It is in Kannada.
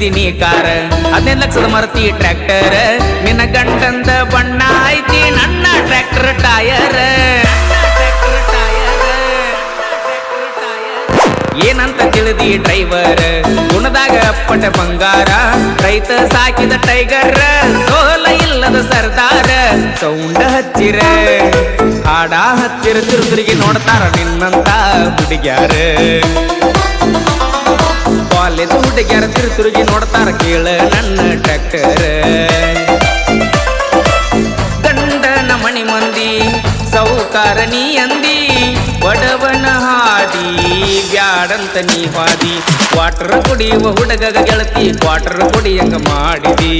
ತಂದಿದ್ದೀನಿ ಕಾರ 15 ಲಕ್ಷದ ಮರತಿ ಟ್ರ್ಯಾಕ್ಟರ್ ನಿನ್ನ ಗಂಡಂದ ಬಣ್ಣ ಐತಿ ನನ್ನ ಟ್ರ್ಯಾಕ್ಟರ್ ಟಯರ್ ಏನಂತ ತಿಳಿದಿ ಡ್ರೈವರ್ ಗುಣದಾಗ ಅಪ್ಪಟ ಬಂಗಾರ ರೈತ ಸಾಕಿದ ಟೈಗರ್ ಸೋಲ ಇಲ್ಲದ ಸರ್ದಾರ ಸೌಂಡ ಹಚ್ಚಿರ ಹಾಡ ಹಚ್ಚಿರ ತಿರುತಿರುಗಿ ನೋಡ್ತಾರ ನಿನ್ನಂತ ಹುಡುಗ್ಯಾರ ಕಾಲೇಜ್ ಹುಡುಗ್ಯಾರ ತಿರುತಿರುಗಿ ನೋಡ್ತಾರ ಕೇಳ ನನ್ನ ಟ್ರ್ಯಾಕ್ಟರ್ ಗಂಡನ ಮಣಿ ಮಂದಿ ಸೌಕಾರ ನೀ ಅಂದಿ ಬಡವನ ಹಾದಿ ಬ್ಯಾಡಂತ ನೀ ಹಾದಿ ವಾಟರ್ ಕುಡಿಯುವ ಹುಡುಗ ಗೆಳತಿ ವಾಟರ್ ಕುಡಿಯಂಗ ಮಾಡಿದಿ